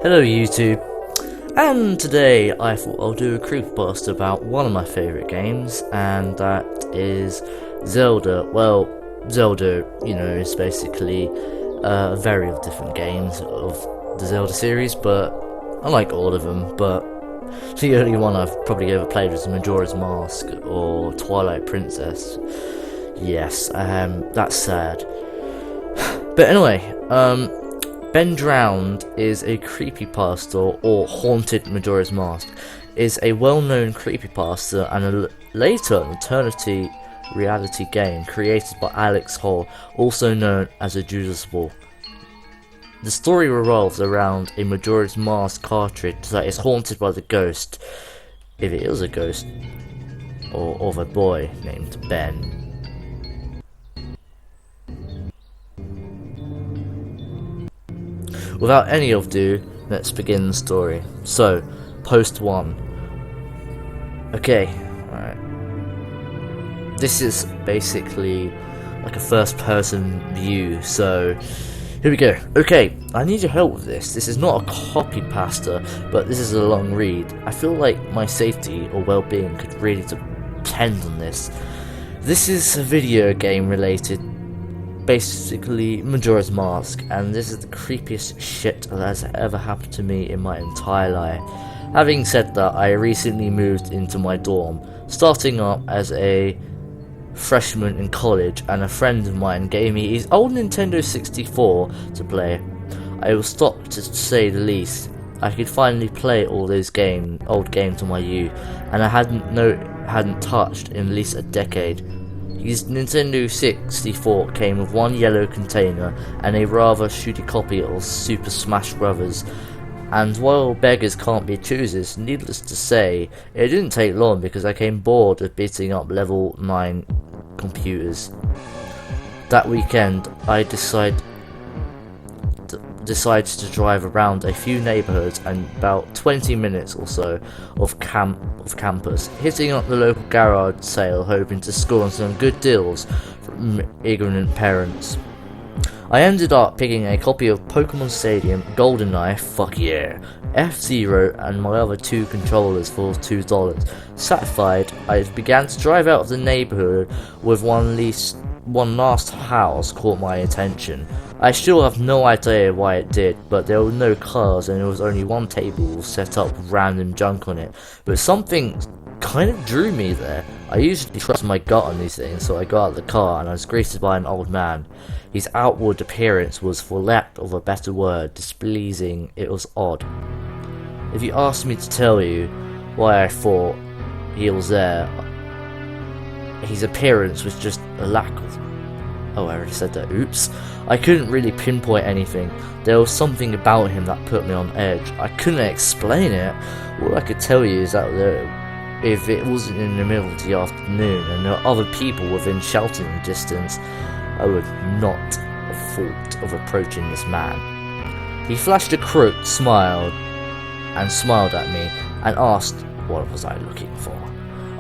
Hello YouTube, and today I thought I'll do a creepypasta about one of my favourite games, and that is Zelda. Well, Zelda, is basically a variety of different games of the Zelda series, but I like all of them, but the only one I've probably ever played was Majora's Mask or Twilight Princess. Yes, that's sad. But anyway, Ben Drowned is a creepypasta, or Haunted Majora's Mask is a well-known creepypasta and a later alternative reality game created by Alex Hall, also known as a Judas-Ball. The story revolves around a Majora's Mask cartridge that is haunted by the ghost, if it is a ghost, or of a boy named Ben. Without any ado, let's begin the story. So, post 1. Okay, alright. This is basically like a first person view, so here we go. Okay, I need your help with this. This is not a copy pasta, but this is a long read. I feel like my safety or well-being could really depend on this. This is a video game related, basically Majora's Mask, and this is the creepiest shit that has ever happened to me in my entire life. Having said that, I recently moved into my dorm, starting up as a freshman in college, and a friend of mine gave me his old Nintendo 64 to play. I was shocked to say the least. I could finally play all those old games of my youth, and I hadn't touched in at least a decade. His Nintendo 64 came with one yellow container and a rather shitty copy of Super Smash Bros. And while beggars can't be choosers, needless to say, it didn't take long because I came bored of beating up level 9 computers. That weekend, I decided to drive around a few neighbourhoods and about 20 minutes or so of campus, hitting up the local garage sale, hoping to score on some good deals from ignorant parents. I ended up picking a copy of Pokemon Stadium, GoldenEye, fuck yeah, F-Zero, and my other 2 controllers for $2. Satisfied, I began to drive out of the neighbourhood with one last house caught my attention. I still have no idea why it did, but there were no cars and there was only one table set up with random junk on it. But something kind of drew me there. I usually trust my gut on these things, so I got out of the car and I was greeted by an old man. His outward appearance was, for lack of a better word, displeasing. It was odd. If you asked me to tell you why I thought he was there, his appearance was just a lack of... Oh, I already said that, oops. I couldn't really pinpoint anything. There was something about him that put me on edge. I couldn't explain it. All I could tell you is that if it wasn't in the middle of the afternoon and there were other people within shouting distance, I would not have thought of approaching this man. He flashed a crooked smile at me and asked what was I looking for.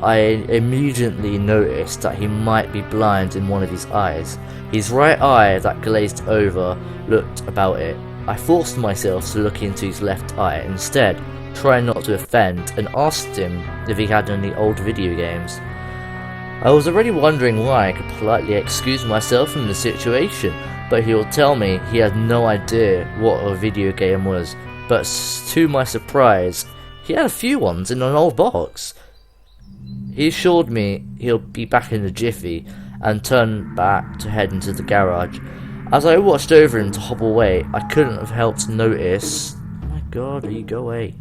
I immediately noticed that he might be blind in one of his eyes. His right eye that glazed over looked about it. I forced myself to look into his left eye instead, trying not to offend, and asked him if he had any old video games. I was already wondering why I could politely excuse myself from the situation, but he would tell me he had no idea what a video game was. But to my surprise, he had a few ones in an old box. He assured me he'll be back in a jiffy, and turned back to head into the garage. As I watched over him to hobble away, I couldn't have helped notice... Oh my god, will you go away?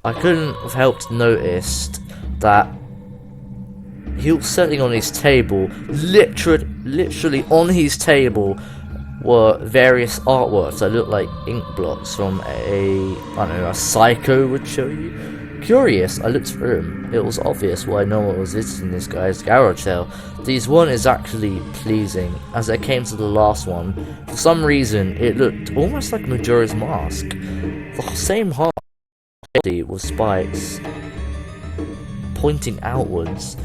I couldn't have helped notice that he was sitting on his table. Literally on his table were various artworks that looked like ink blots from a Psycho would show you. Curious, I looked through him. It was obvious why no one was visiting this guy's garage sale. This one is actually pleasing. As I came to the last one, for some reason it looked almost like Majora's Mask. The same heart with spikes pointing outwards.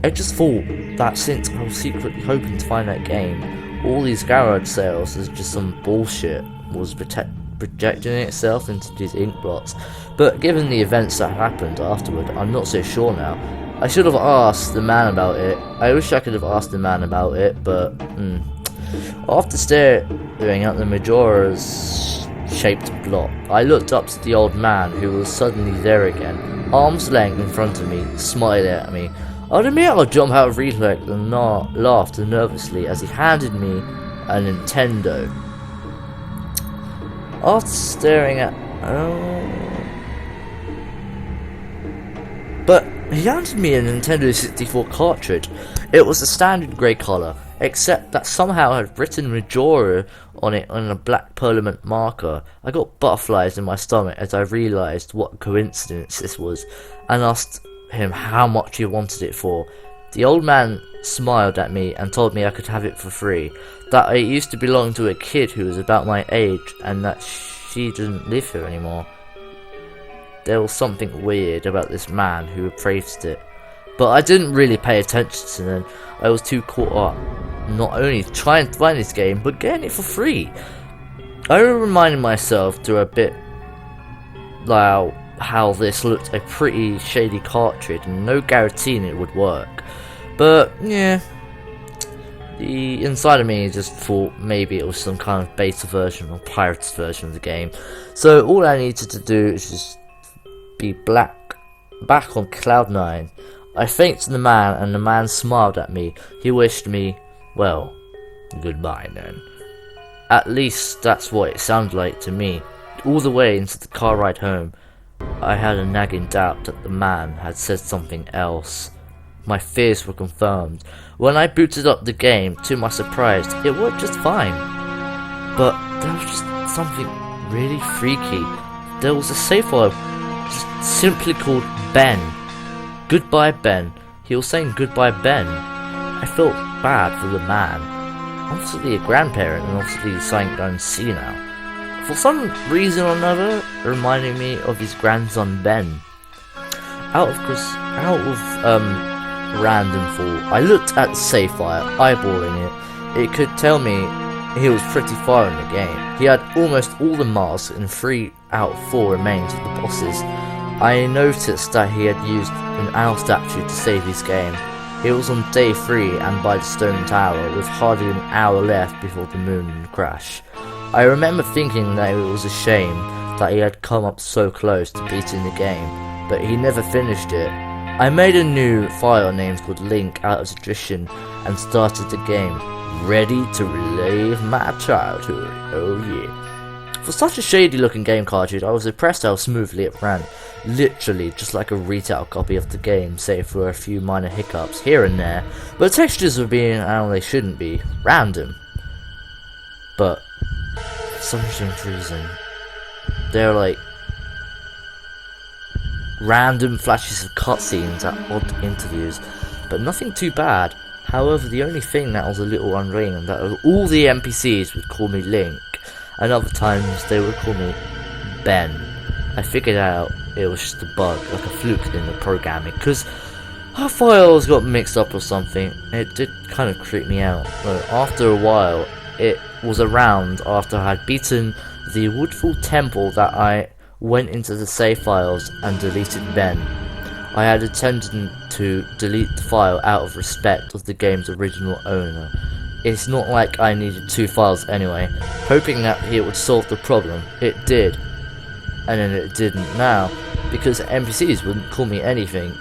I just thought that since I was secretly hoping to find that game, all these garage sales is just some bullshit was projecting itself into these ink blots. But given the events that happened afterward, I'm not so sure now. I should have asked the man about it. I wish I could have asked the man about it, but after staring at the Majora's shaped blot, I looked up to the old man, who was suddenly there again, arm's length in front of me, smiling at me. I'd admit I jumped out of reflex and laughed nervously as he handed me a Nintendo. After staring at... But he handed me a Nintendo 64 cartridge. It was a standard grey colour, except that somehow I had written Majora on it on a black Parliament marker. I got butterflies in my stomach as I realised what a coincidence this was, and asked him how much he wanted it for. The old man smiled at me and told me I could have it for free, that it used to belong to a kid who was about my age, and that she didn't live here anymore. There was something weird about this man who appraised it, but I didn't really pay attention to them. I was too caught up, not only trying to find this game, but getting it for free. I reminded myself to a bit like how this looked a pretty shady cartridge and no guaranteeing it would work. But yeah, the inside of me just thought maybe it was some kind of beta version or pirated version of the game. So all I needed to do is just be back on Cloud 9. I thanked the man, and the man smiled at me. He wished me, well, goodbye then. At least that's what it sounded like to me. All the way into the car ride home, I had a nagging doubt that the man had said something else. My fears were confirmed. When I booted up the game, to my surprise, it worked just fine. But there was just something really freaky. There was a save file just simply called Ben. Goodbye Ben. He was saying goodbye Ben. I felt bad for the man. Obviously a grandparent and obviously something I don't see now. For some reason or another, reminding me of his grandson Ben. Out of random thought, I looked at the save file, eyeballing it. It could tell me he was pretty far in the game. He had almost all the masks and 3 out of 4 remains of the bosses. I noticed that he had used an owl statue to save his game. He was on day 3 and by the stone tower, with hardly an hour left before the moon would crash. I remember thinking that it was a shame that he had come up so close to beating the game, but he never finished it. I made a new file named called Link out of tradition and started the game, ready to relive my childhood. Oh yeah. For such a shady looking game cartridge, I was impressed how smoothly it ran. Literally just like a retail copy of the game, save for a few minor hiccups here and there, but textures were being how they shouldn't be, random. But for some strange reason, they're like random flashes of cutscenes at odd interviews, but nothing too bad. However, the only thing that was a little unreal that all the NPCs would call me Link, and other times they would call me Ben. I figured out it was just a bug, like a fluke in the programming, because our files got mixed up or something. It did kind of creep me out, but after a while, it was around after I had beaten the Woodfall Temple that I went into the save files and deleted Ben. I had intended to delete the file out of respect of the game's original owner. It's not like I needed 2 files anyway, hoping that it would solve the problem. It did. And then it didn't now, because NPCs wouldn't call me anything.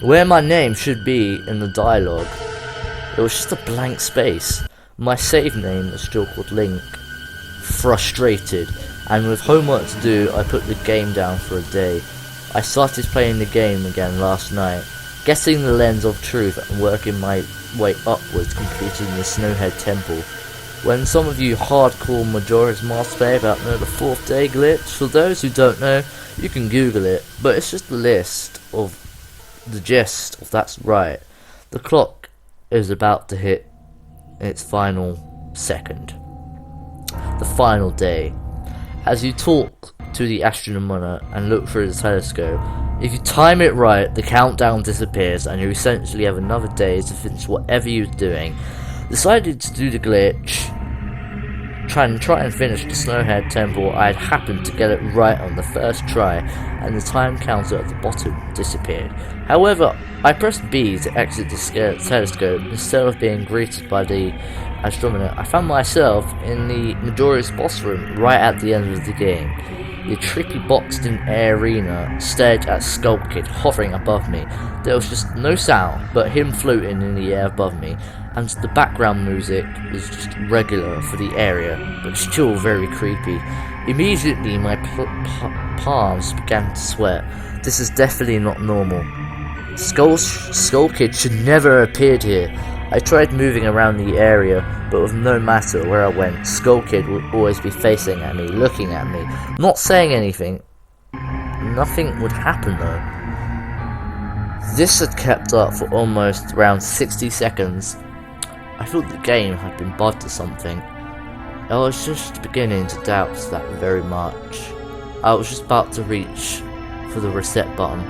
Where my name should be in the dialogue, it was just a blank space. My save name was still called Link. Frustrated, and with homework to do, I put the game down for a day. I started playing the game again last night, getting the lens of truth and working my way upwards, completing the Snowhead Temple. When some of you hardcore Majora's Mask players out know the 4th day glitch, for those who don't know, you can Google it, but it's just a list of the gist of that's right. The clock is about to hit its final second. The final day. As you talk to the astronomer and look through the telescope, if you time it right, the countdown disappears and you essentially have another day to finish whatever you're doing. Decided to do the glitch, try and finish the Snowhead Temple. I had happened to get it right on the first try, and the time counter at the bottom disappeared. However, I pressed B to exit the telescope. Instead of being greeted by the astronomer, I found myself in the Majora's boss room right at the end of the game. The trippy boxed-in air arena stared at Skull Kid hovering above me. There was just no sound but him floating in the air above me, and the background music was just regular for the area, but still very creepy. Immediately my palms began to sweat. This is definitely not normal. Skull Kid should never have appeared here. I tried moving around the area, but with no matter where I went, Skull Kid would always be facing at me, looking at me, not saying anything. Nothing would happen though. This had kept up for almost around 60 seconds. I thought the game had been bugged or something. I was just beginning to doubt that very much. I was just about to reach for the reset button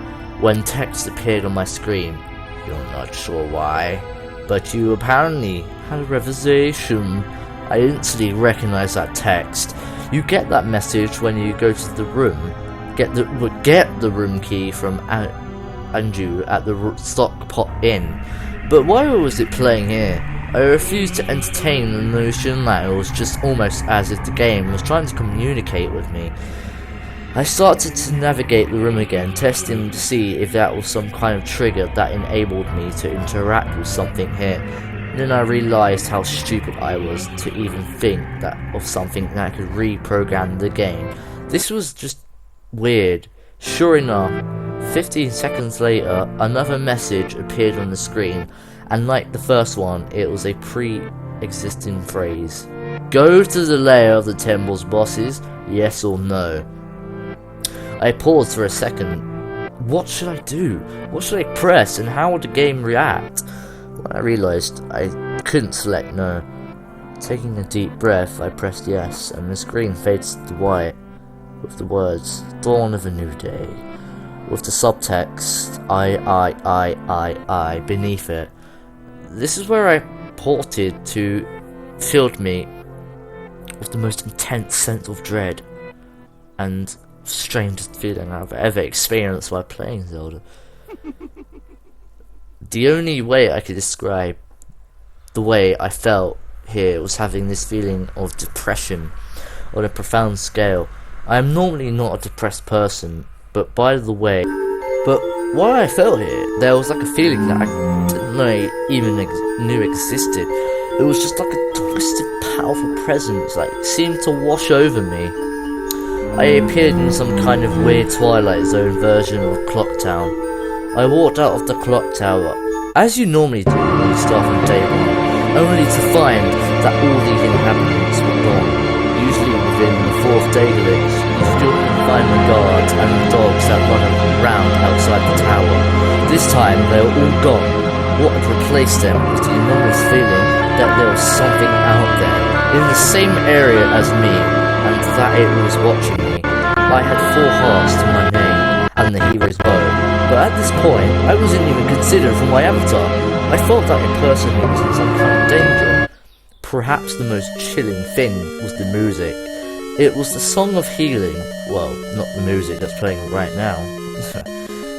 when text appeared on my screen. You're not sure why, but you apparently had a revelation. I instantly recognized that text. You get that message when you go to the room. Get the room key from Anju at the Stockpot Inn. But why was it playing here? I refused to entertain the notion that it was just almost as if the game was trying to communicate with me. I started to navigate the room again, testing to see if that was some kind of trigger that enabled me to interact with something here. Then I realized how stupid I was to even think of something that could reprogram the game. This was just weird. Sure enough, 15 seconds later, another message appeared on the screen, and like the first one, it was a pre-existing phrase. Go to the lair of the temple's bosses, yes or no. I paused for a second. What should I do? What should I press, and how would the game react? When I realized I couldn't select no. Taking a deep breath, I pressed yes, and the screen fades to white with the words, Dawn of a New Day, with the subtext, I beneath it. This is where I ported to filled me with the most intense sense of dread and strangest feeling I've ever experienced while playing Zelda. The only way I could describe the way I felt here was having this feeling of depression on a profound scale. I am normally not a depressed person, but while I felt here, there was like a feeling that I didn't know even knew existed. It was just like a twisted, powerful presence that seemed to wash over me. I appeared in some kind of weird Twilight Zone version of Clock Town. I walked out of the clock tower, as you normally do when you start from day one, only to find that all the inhabitants were gone. Usually within the 4th day glitch, you still can find the guards and the dogs that run around outside the tower. This time they were all gone. What had replaced them was the enormous feeling that there was something out there, in the same area as me, and that it was watching me. I had 4 hearts to my name, and the hero's bow, but at this point, I wasn't even considered for my avatar. I felt that a person was in some kind of danger. Perhaps the most chilling thing was the music. It was the Song of Healing, well, not the music that's playing right now.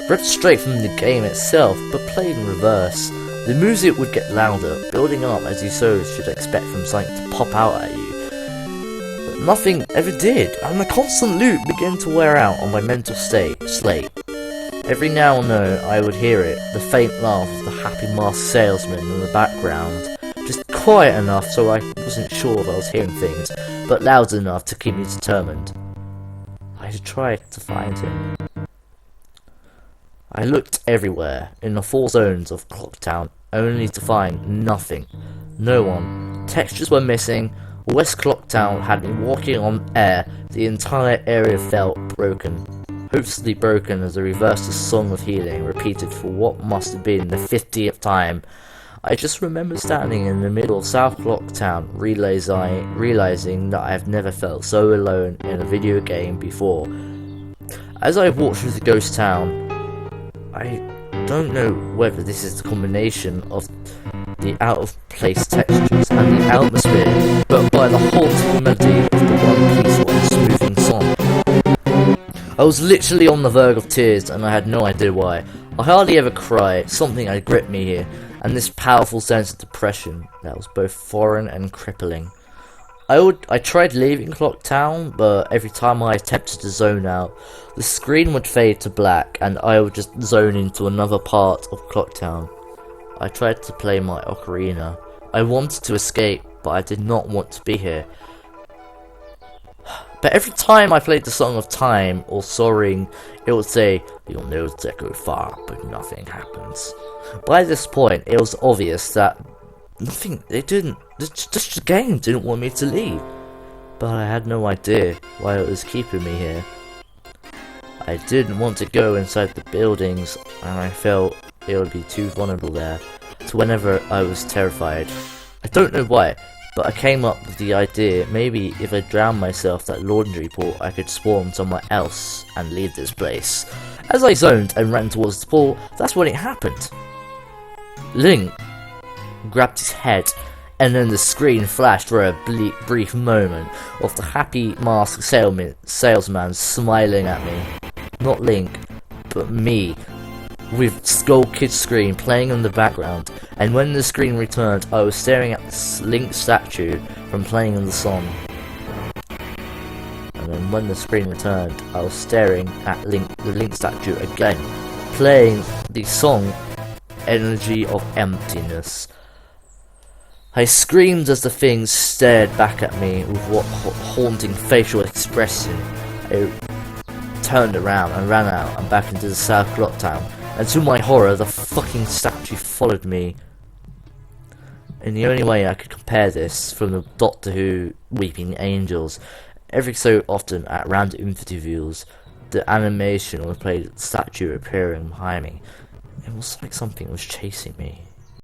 Read straight from the game itself, but played in reverse. The music would get louder, building up as you so should expect from something to pop out at you. But nothing ever did, and the constant loop began to wear out on my mental slate. Every now and then I would hear it, the faint laugh of the happy masked salesman in the background. Just quiet enough so I wasn't sure if I was hearing things, but loud enough to keep me determined. I tried to find him. I looked everywhere, in the 4 zones of Clocktown, only to find nothing. No one. Textures were missing. West Clocktown had been walking on air. The entire area felt broken. Hopelessly broken as I reversed the Song of Healing, repeated for what must have been the 50th time. I just remember standing in the middle of South Clocktown, realizing that I have never felt so alone in a video game before. As I walked through the ghost town, I don't know whether this is the combination of the out-of-place textures and the atmosphere, but by the haunting melody of the one piece of smoothing song. I was literally on the verge of tears, and I had no idea why. I hardly ever cry, something had gripped me here, and this powerful sense of depression that was both foreign and crippling. I tried leaving Clock Town, but every time I attempted to zone out, the screen would fade to black, and I would just zone into another part of Clock Town. I tried to play my ocarina. I wanted to escape, but I did not want to be here. But every time I played the Song of Time or Soaring, it would say, "Your notes echo far, but nothing happens." By this point, it was obvious that just the game didn't want me to leave. But I had no idea why it was keeping me here. I didn't want to go inside the buildings, and I felt it would be too vulnerable there. So whenever I was terrified, I don't know why, but I came up with the idea maybe if I drowned myself at Laundry Pool, I could spawn somewhere else and leave this place. As I zoned and ran towards the pool, that's when it happened. Link grabbed his head, and then the screen flashed for a brief moment of the happy masked salesman smiling at me. Not Link, but me, with Skull Kid screen playing in the background, and when the screen returned, I was staring at the Link statue from playing in the song. And then when the screen returned, I was staring at the Link statue again, playing the song Energy of Emptiness. I screamed as the thing stared back at me with what haunting facial expression. I turned around and ran out and back into the South Clock Town, and to my horror, the fucking statue followed me. And the only way I could compare this from the Doctor Who Weeping Angels, every so often at random interviews, the animation would play the statue appearing behind me. It was like something was chasing me.